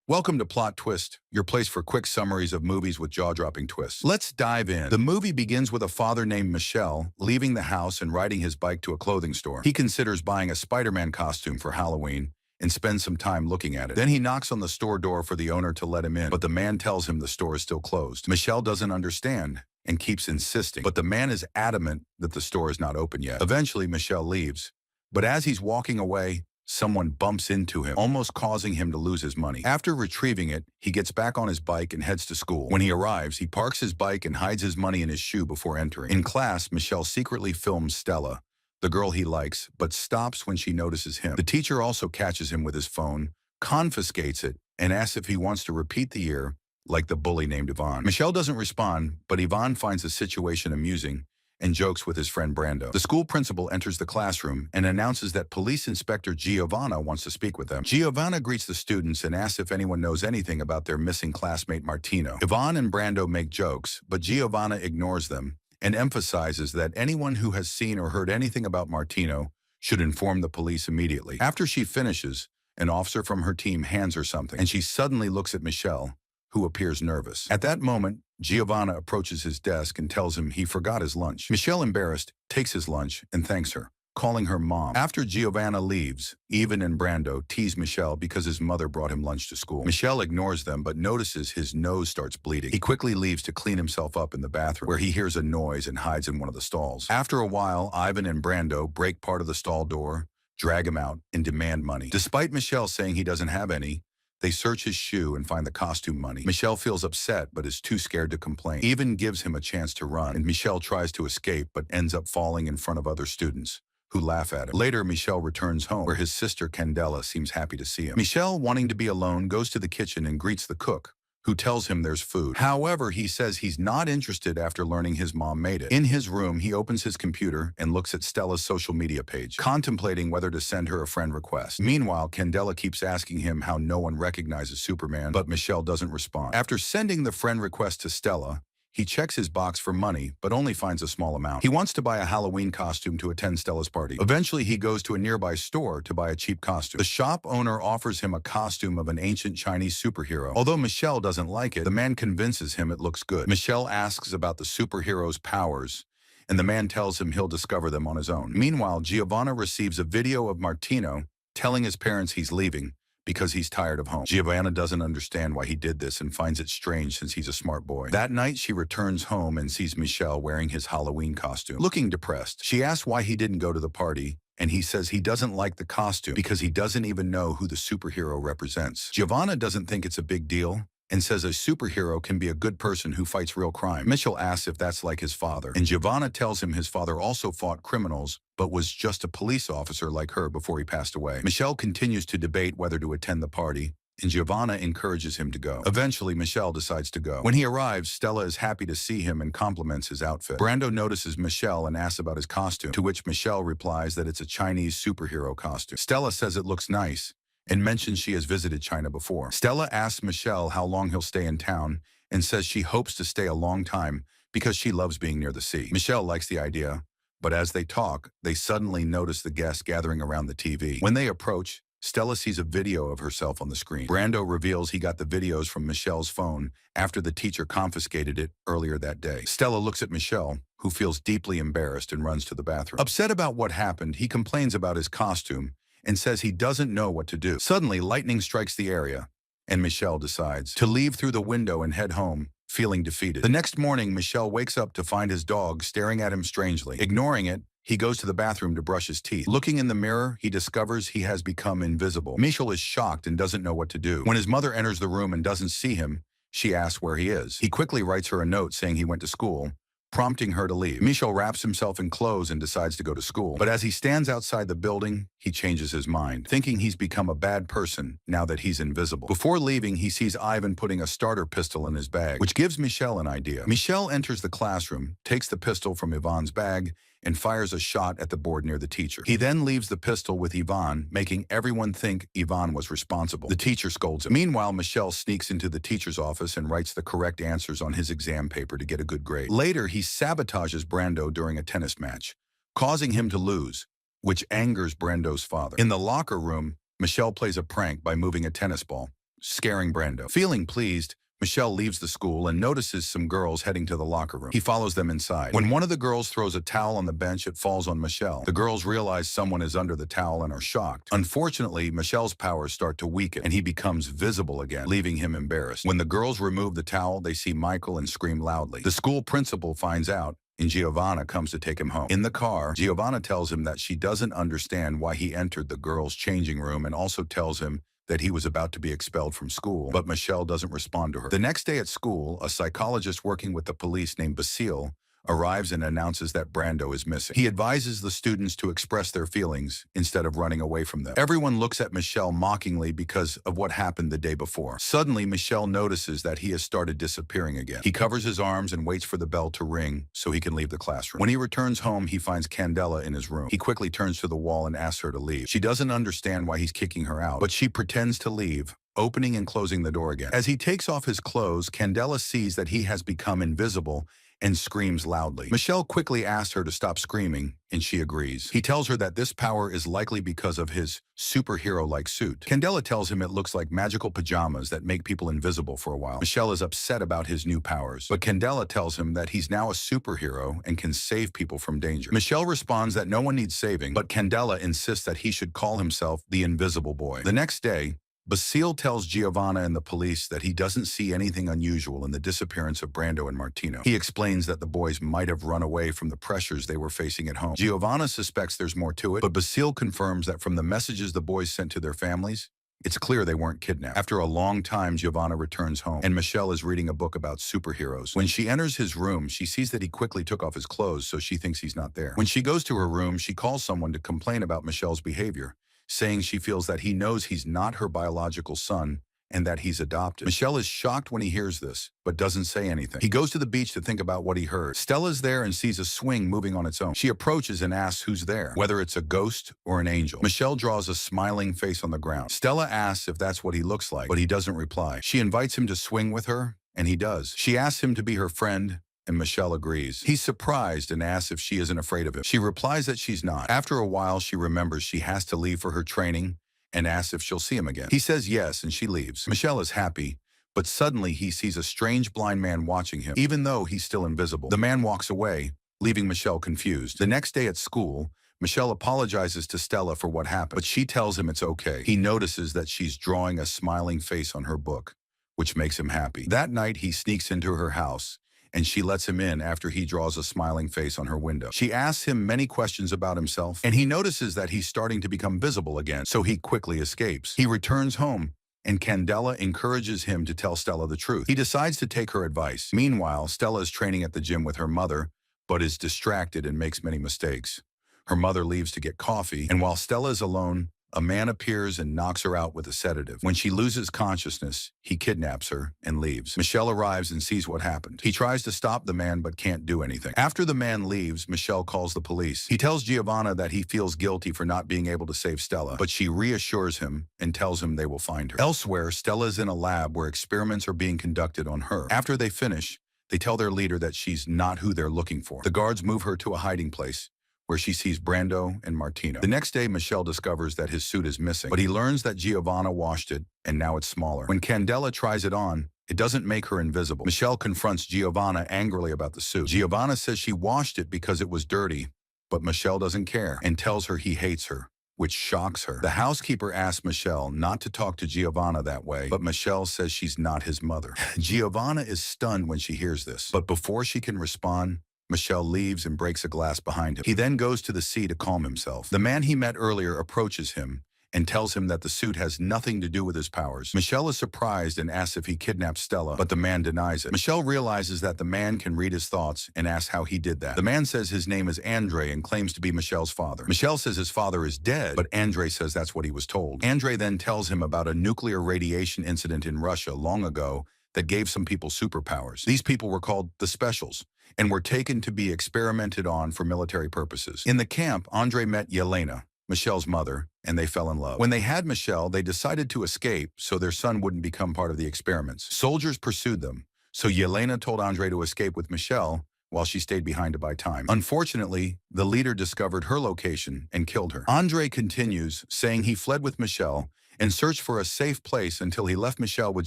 Welcome to Plot Twist, your place for quick summaries of movies with jaw-dropping twists. Let's dive in. The movie begins with a father named Michel leaving the house and riding his bike to a clothing store. He considers buying a Spider-Man costume for Halloween and spends some time looking at it. Then he knocks on the store door for the owner to let him in, but the man tells him the store is still closed. Michel doesn't understand and keeps insisting, but the man is adamant that the store is not open yet. Eventually, Michel leaves, but as he's walking away, someone bumps into him, almost causing him to lose his money. After retrieving it, he gets back on his bike and heads to school. When he arrives, he parks his bike and hides his money in his shoe before entering. In class, Michel secretly films Stella, the girl he likes, but stops when she notices him. The teacher also catches him with his phone, confiscates it, and asks if he wants to repeat the year, like the bully named Ivan. Michel doesn't respond, but Ivan finds the situation amusing and jokes with his friend Brando. The school principal enters the classroom and announces that Police Inspector Giovanna wants to speak with them. Giovanna greets the students and asks if anyone knows anything about their missing classmate Martino. Ivan and Brando make jokes, but Giovanna ignores them and emphasizes that anyone who has seen or heard anything about Martino should inform the police immediately. After she finishes, an officer from her team hands her something, and she suddenly looks at Michel, who appears nervous. At that moment, Giovanna approaches his desk and tells him he forgot his lunch. Michel, embarrassed, takes his lunch and thanks her, calling her mom. After Giovanna leaves, Ivan and Brando tease Michel because his mother brought him lunch to school. Michel ignores them but notices his nose starts bleeding. He quickly leaves to clean himself up in the bathroom, where he hears a noise and hides in one of the stalls. After a while, Ivan and Brando break part of the stall door, drag him out, and demand money. Despite Michel saying he doesn't have any, they search his shoe and find the costume money. Michel feels upset but is too scared to complain. Ivan gives him a chance to run, and Michel tries to escape but ends up falling in front of other students, who laugh at him. Later, Michel returns home, where his sister Candela seems happy to see him. Michel, wanting to be alone, goes to the kitchen and greets the cook, who tells him there's food. However, he says he's not interested after learning his mom made it. In his room, he opens his computer and looks at Stella's social media page, contemplating whether to send her a friend request. Meanwhile, Candela keeps asking him how no one recognizes Superman, but Michel doesn't respond. After sending the friend request to Stella, he checks his box for money, but only finds a small amount. He wants to buy a Halloween costume to attend Stella's party. Eventually, he goes to a nearby store to buy a cheap costume. The shop owner offers him a costume of an ancient Chinese superhero. Although Michel doesn't like it, the man convinces him it looks good. Michel asks about the superhero's powers, and the man tells him he'll discover them on his own. Meanwhile, Giovanna receives a video of Martino telling his parents he's leaving because he's tired of home. Giovanna doesn't understand why he did this and finds it strange since he's a smart boy. That night, she returns home and sees Michel wearing his Halloween costume, looking depressed. She asks why he didn't go to the party, and he says he doesn't like the costume because he doesn't even know who the superhero represents. Giovanna doesn't think it's a big deal and says a superhero can be a good person who fights real crime. Michel asks if that's like his father, and Giovanna tells him his father also fought criminals but was just a police officer like her before he passed away. Michel continues to debate whether to attend the party, and Giovanna encourages him to go. Eventually, Michel decides to go. When he arrives, Stella is happy to see him and compliments his outfit. Brando notices Michel and asks about his costume, to which Michel replies that it's a Chinese superhero costume. Stella says it looks nice and mentions she has visited China before. Stella asks Michel how long he'll stay in town and says she hopes to stay a long time because she loves being near the sea. Michel likes the idea, but as they talk, they suddenly notice the guests gathering around the TV. When they approach, Stella sees a video of herself on the screen. Brando reveals he got the videos from Michel's phone after the teacher confiscated it earlier that day. Stella looks at Michel, who feels deeply embarrassed and runs to the bathroom. Upset about what happened, he complains about his costume and says he doesn't know what to do. Suddenly, lightning strikes the area, and Michel decides to leave through the window and head home, feeling defeated. The next morning, Michel wakes up to find his dog staring at him strangely. Ignoring it, he goes to the bathroom to brush his teeth. Looking in the mirror, he discovers he has become invisible. Michel is shocked and doesn't know what to do. When his mother enters the room and doesn't see him, she asks where he is. He quickly writes her a note saying he went to school, prompting her to leave. Michel wraps himself in clothes and decides to go to school. But as he stands outside the building, he changes his mind, thinking he's become a bad person now that he's invisible. Before leaving, he sees Ivan putting a starter pistol in his bag, which gives Michel an idea. Michel enters the classroom, takes the pistol from Ivan's bag, and fires a shot at the board near the teacher. He then leaves the pistol with Ivan, making everyone think Ivan was responsible. The teacher scolds him. Meanwhile, Michel sneaks into the teacher's office and writes the correct answers on his exam paper to get a good grade. Later, he sabotages Brando during a tennis match, causing him to lose, which angers Brando's father. In the locker room, Michel plays a prank by moving a tennis ball, scaring Brando. Feeling pleased, Michelle leaves the school and notices some girls heading to the locker room. He follows them inside. When one of the girls throws a towel on the bench, it falls on Michelle. The girls realize someone is under the towel and are shocked. Unfortunately, Michelle's powers start to weaken and he becomes visible again, leaving him embarrassed. When the girls remove the towel, they see Michael and scream loudly. The school principal finds out, and Giovanna comes to take him home. In the car, Giovanna tells him that she doesn't understand why he entered the girls' changing room and also tells him that he was about to be expelled from school, but Michelle doesn't respond to her. The next day at school, a psychologist working with the police named Basile arrives and announces that Brando is missing. He advises the students to express their feelings instead of running away from them. Everyone looks at Michelle mockingly because of what happened the day before. Suddenly, Michelle notices that he has started disappearing again. He covers his arms and waits for the bell to ring so he can leave the classroom. When he returns home, he finds Candela in his room. He quickly turns to the wall and asks her to leave. She doesn't understand why he's kicking her out, but she pretends to leave, opening and closing the door again. As he takes off his clothes, Candela sees that he has become invisible and screams loudly. Michelle quickly asks her to stop screaming, and she agrees. He tells her that this power is likely because of his superhero-like suit. Candela tells him it looks like magical pajamas that make people invisible for a while. Michelle is upset about his new powers, but Candela tells him that he's now a superhero and can save people from danger. Michelle responds that no one needs saving, but Candela insists that he should call himself the Invisible Boy. The next day, Basile tells Giovanna and the police that he doesn't see anything unusual in the disappearance of Brando and Martino. He explains that the boys might have run away from the pressures they were facing at home. Giovanna suspects there's more to it, but Basile confirms that from the messages the boys sent to their families, it's clear they weren't kidnapped. After a long time, Giovanna returns home, and Michelle is reading a book about superheroes. When she enters his room, she sees that he quickly took off his clothes, so she thinks he's not there. When she goes to her room, she calls someone to complain about Michelle's behavior, saying she feels that he knows he's not her biological son and that he's adopted. Michelle is shocked when he hears this, but doesn't say anything. He goes to the beach to think about what he heard. Stella's there and sees a swing moving on its own. She approaches and asks who's there, whether it's a ghost or an angel. Michelle draws a smiling face on the ground. Stella asks if that's what he looks like, but he doesn't reply. She invites him to swing with her, and he does. She asks him to be her friend, and Michelle agrees. He's surprised and asks if she isn't afraid of him. She replies that she's not. After a while, she remembers she has to leave for her training and asks if she'll see him again. He says yes, and she leaves. Michelle is happy, but suddenly he sees a strange blind man watching him, even though he's still invisible. The man walks away, leaving Michelle confused. The next day at school, Michelle apologizes to Stella for what happened, but she tells him it's okay. He notices that she's drawing a smiling face on her book, which makes him happy. That night, he sneaks into her house, and she lets him in after he draws a smiling face on her window. She asks him many questions about himself, and he notices that he's starting to become visible again, so he quickly escapes. He returns home, and Candela encourages him to tell Stella the truth. He decides to take her advice. Meanwhile, Stella is training at the gym with her mother, but is distracted and makes many mistakes. Her mother leaves to get coffee, and while Stella is alone, a man appears and knocks her out with a sedative. When she loses consciousness, he kidnaps her and leaves. Michelle arrives and sees what happened. He tries to stop the man but can't do anything. After the man leaves, Michelle calls the police. He tells Giovanna that he feels guilty for not being able to save Stella, but she reassures him and tells him they will find her. Elsewhere, Stella is in a lab where experiments are being conducted on her. After they finish, they tell their leader that she's not who they're looking for. The guards move her to a hiding place, where she sees Brando and Martino. The next day, Michelle discovers that his suit is missing, but he learns that Giovanna washed it, and now it's smaller. When Candela tries it on, it doesn't make her invisible. Michelle confronts Giovanna angrily about the suit. Giovanna says she washed it because it was dirty, but Michelle doesn't care and tells her he hates her, which shocks her. The housekeeper asks Michelle not to talk to Giovanna that way, but Michelle says she's not his mother. Giovanna is stunned when she hears this, but before she can respond, Michelle leaves and breaks a glass behind him. He then goes to the sea to calm himself. The man he met earlier approaches him and tells him that the suit has nothing to do with his powers. Michelle is surprised and asks if he kidnapped Stella, but the man denies it. Michelle realizes that the man can read his thoughts and asks how he did that. The man says his name is Andre and claims to be Michelle's father. Michelle says his father is dead, but Andre says that's what he was told. Andre then tells him about a nuclear radiation incident in Russia long ago that gave some people superpowers. These people were called the Specials and were taken to be experimented on for military purposes. In the camp, Andre met Yelena, Michelle's mother, and they fell in love. When they had Michelle, they decided to escape so their son wouldn't become part of the experiments. Soldiers pursued them, so Yelena told Andre to escape with Michelle while she stayed behind to buy time. Unfortunately, the leader discovered her location and killed her. Andre continues, saying he fled with Michelle and searched for a safe place until he left Michelle with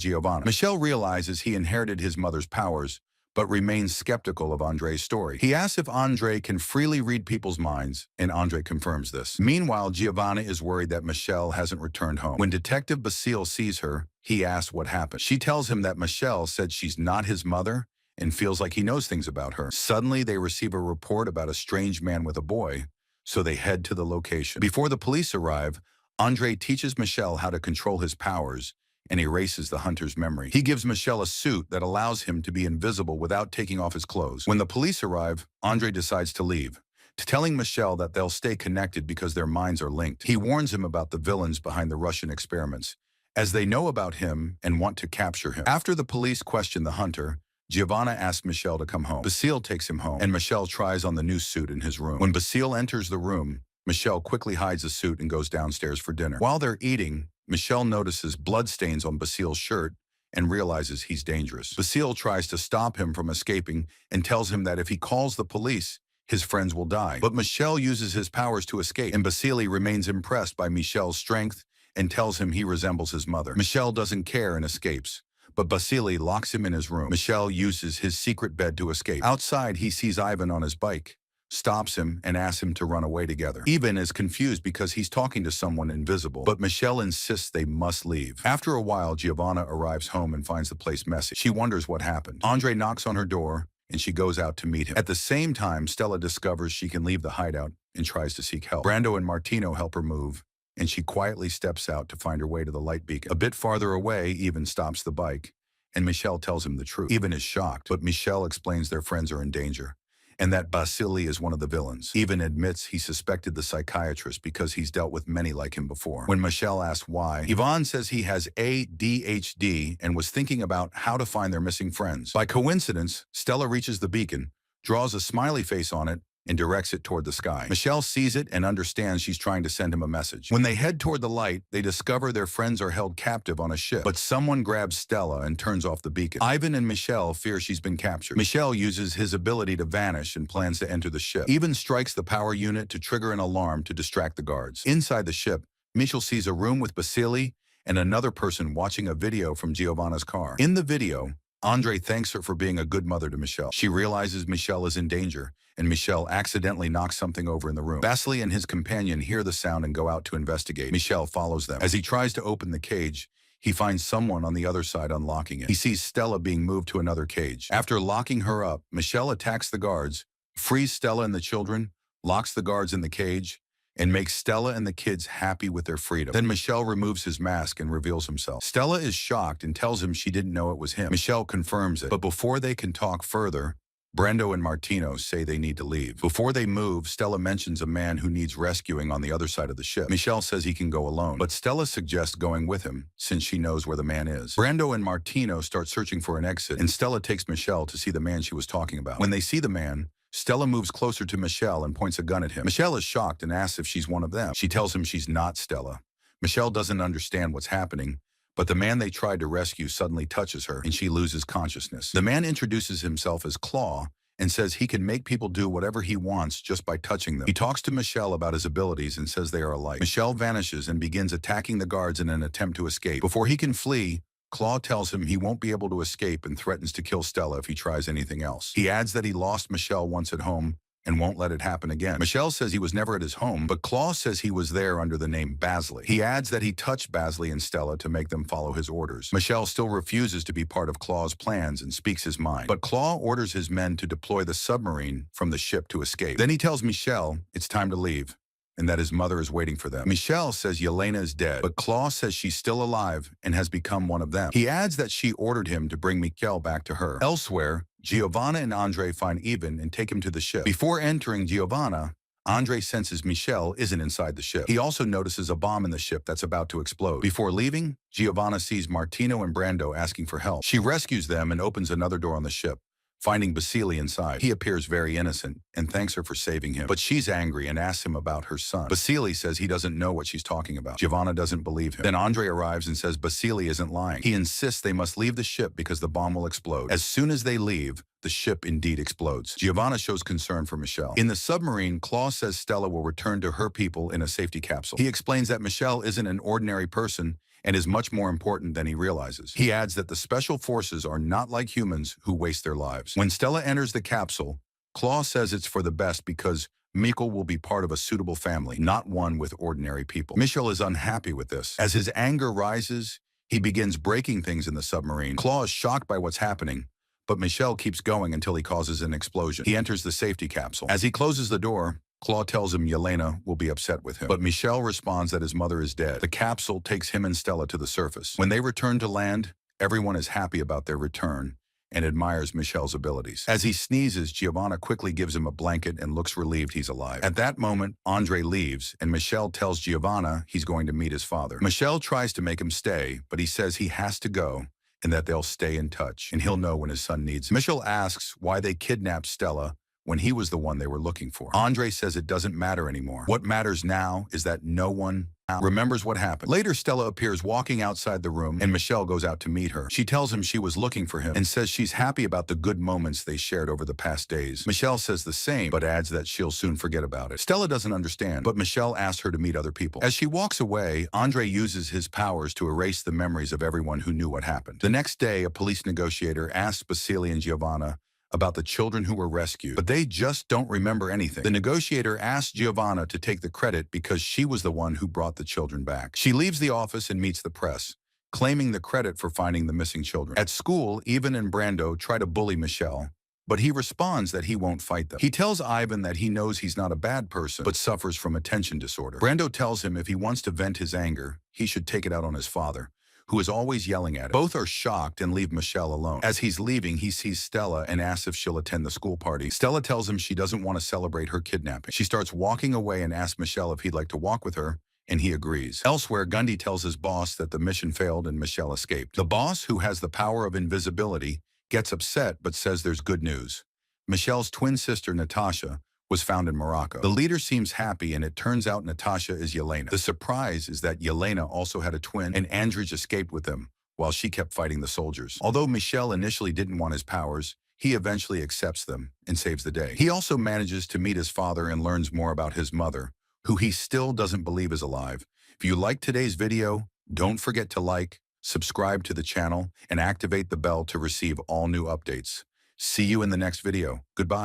Giovanna. Michelle realizes he inherited his mother's powers, but remains skeptical of Andre's story. He asks if Andre can freely read people's minds, and Andre confirms this. Meanwhile, Giovanna is worried that Michelle hasn't returned home. When Detective Basile sees her, he asks what happened. She tells him that Michelle said she's not his mother and feels like he knows things about her. Suddenly, they receive a report about a strange man with a boy, so they head to the location. Before the police arrive, Andre teaches Michelle how to control his powers and erases the hunter's memory. He gives Michelle a suit that allows him to be invisible without taking off his clothes. When the police arrive, Andre decides to leave, telling Michelle that they'll stay connected because their minds are linked. He warns him about the villains behind the Russian experiments, as they know about him and want to capture him. After the police question the hunter, Giovanna asks Michelle to come home. Basile takes him home, and Michelle tries on the new suit in his room. When Basile enters the room, Michelle quickly hides the suit and goes downstairs for dinner. While they're eating, Michelle notices bloodstains on Basile's shirt and realizes he's dangerous. Basile tries to stop him from escaping and tells him that if he calls the police, his friends will die. But Michelle uses his powers to escape, and Basile remains impressed by Michelle's strength and tells him he resembles his mother. Michelle doesn't care and escapes, but Basile locks him in his room. Michelle uses his secret bed to escape. Outside, he sees Ivan on his bike, stops him, and asks him to run away together. Ivan is confused because he's talking to someone invisible, but Michelle insists they must leave. After a while, Giovanna arrives home and finds the place messy. She wonders what happened. Andre knocks on her door, and she goes out to meet him. At the same time, Stella discovers she can leave the hideout and tries to seek help. Brando and Martino help her move, and she quietly steps out to find her way to the light beacon. A bit farther away, Ivan stops the bike, and Michelle tells him the truth. Ivan is shocked, but Michelle explains their friends are in danger, and that Basile is one of the villains. Ivan admits he suspected the psychiatrist because he's dealt with many like him before. When Michelle asks why, Ivan says he has ADHD and was thinking about how to find their missing friends. By coincidence, Stella reaches the beacon, draws a smiley face on it, and directs it toward the sky. Michelle sees it and understands she's trying to send him a message. When they head toward the light, they discover their friends are held captive on a ship, but someone grabs Stella and turns off the beacon. Ivan and Michelle fear she's been captured. Michelle uses his ability to vanish and plans to enter the ship. Ivan strikes the power unit to trigger an alarm to distract the guards. Inside the ship, Michelle sees a room with Basile and another person watching a video from Giovanna's car. In the video, Andre thanks her for being a good mother to Michelle. She realizes Michelle is in danger, and Michelle accidentally knocks something over in the room. Basile and his companion hear the sound and go out to investigate. Michelle follows them. As he tries to open the cage, he finds someone on the other side unlocking it. He sees Stella being moved to another cage. After locking her up, Michelle attacks the guards, frees Stella and the children, locks the guards in the cage, and makes Stella and the kids happy with their freedom. Then Michelle removes his mask and reveals himself. Stella is shocked and tells him she didn't know it was him. Michelle confirms it, but before they can talk further, Brando and Martino say they need to leave. Before they move, Stella mentions a man who needs rescuing on the other side of the ship. Michelle says he can go alone, but Stella suggests going with him since she knows where the man is. Brando and Martino start searching for an exit, and Stella takes Michelle to see the man she was talking about. When they see the man, Stella moves closer to Michelle and points a gun at him. Michelle is shocked and asks if she's one of them. She tells him she's not Stella. Michelle doesn't understand what's happening, but the man they tried to rescue suddenly touches her, and she loses consciousness. The man introduces himself as Claw and says he can make people do whatever he wants just by touching them. He talks to Michelle about his abilities and says they are alike. Michelle vanishes and begins attacking the guards in an attempt to escape. Before he can flee, Claw tells him he won't be able to escape and threatens to kill Stella if he tries anything else. He adds that he lost Michelle once at home and won't let it happen again. Michelle says he was never at his home, but Claw says he was there under the name Basile. He adds that he touched Basile and Stella to make them follow his orders. Michelle still refuses to be part of Claw's plans and speaks his mind, but Claw orders his men to deploy the submarine from the ship to escape. Then he tells Michelle it's time to leave, and that his mother is waiting for them. Michelle says Yelena is dead, but Claw says she's still alive and has become one of them. He adds that she ordered him to bring Michelle back to her. Elsewhere, Giovanna and Andre find Ivan and take him to the ship. Before entering Giovanna, Andre senses Michelle isn't inside the ship. He also notices a bomb in the ship that's about to explode. Before leaving, Giovanna sees Martino and Brando asking for help. She rescues them and opens another door on the ship, finding Basili inside. He appears very innocent and thanks her for saving him. But she's angry and asks him about her son. Basili says he doesn't know what she's talking about. Giovanna doesn't believe him. Then Andre arrives and says Basili isn't lying. He insists they must leave the ship because the bomb will explode. As soon as they leave, the ship indeed explodes. Giovanna shows concern for Michelle. In the submarine, Claus says Stella will return to her people in a safety capsule. He explains that Michelle isn't an ordinary person and is much more important than he realizes. He adds that the special forces are not like humans who waste their lives. When Stella enters the capsule, Claus says it's for the best because Mikkel will be part of a suitable family, not one with ordinary people. Michelle is unhappy with this. As his anger rises, he begins breaking things in the submarine. Claus is shocked by what's happening, but Michelle keeps going until he causes an explosion. He enters the safety capsule. As he closes the door, Claude tells him Yelena will be upset with him. But Michelle responds that his mother is dead. The capsule takes him and Stella to the surface. When they return to land, everyone is happy about their return and admires Michelle's abilities. As he sneezes, Giovanna quickly gives him a blanket and looks relieved he's alive. At that moment, Andre leaves, and Michelle tells Giovanna he's going to meet his father. Michelle tries to make him stay, but he says he has to go and that they'll stay in touch, and he'll know when his son needs him. Michelle asks why they kidnapped Stella when he was the one they were looking for. Andre says it doesn't matter anymore. What matters now is that no one remembers what happened. Later, Stella appears walking outside the room, and Michelle goes out to meet her. She tells him she was looking for him and says she's happy about the good moments they shared over the past days. Michelle says the same, but adds that she'll soon forget about it. Stella doesn't understand, but Michelle asks her to meet other people. As she walks away, Andre uses his powers to erase the memories of everyone who knew what happened. The next day, a police negotiator asks Basili and Giovanna about the children who were rescued, but they just don't remember anything. The negotiator asks Giovanna to take the credit because she was the one who brought the children back. She leaves the office and meets the press, claiming the credit for finding the missing children. At school, Ivan and Brando try to bully Michelle, but he responds that he won't fight them. He tells Ivan that he knows he's not a bad person, but suffers from attention disorder. Brando tells him if he wants to vent his anger, he should take it out on his father, who is always yelling at him. Both are shocked and leave Michelle alone. As he's leaving, he sees Stella and asks if she'll attend the school party. Stella tells him she doesn't want to celebrate her kidnapping. She starts walking away and asks Michelle if he'd like to walk with her, and he agrees. Elsewhere, Gundy tells his boss that the mission failed and Michelle escaped. The boss, who has the power of invisibility, gets upset but says there's good news. Michelle's twin sister, Natasha, was found in Morocco. The leader seems happy, and it turns out Natasha is Yelena. The surprise is that Yelena also had a twin, and Andrzej escaped with them while she kept fighting the soldiers. Although Michelle initially didn't want his powers, he eventually accepts them and saves the day. He also manages to meet his father and learns more about his mother, who he still doesn't believe is alive. If you liked today's video, don't forget to like, subscribe to the channel, and activate the bell to receive all new updates. See you in the next video. Goodbye.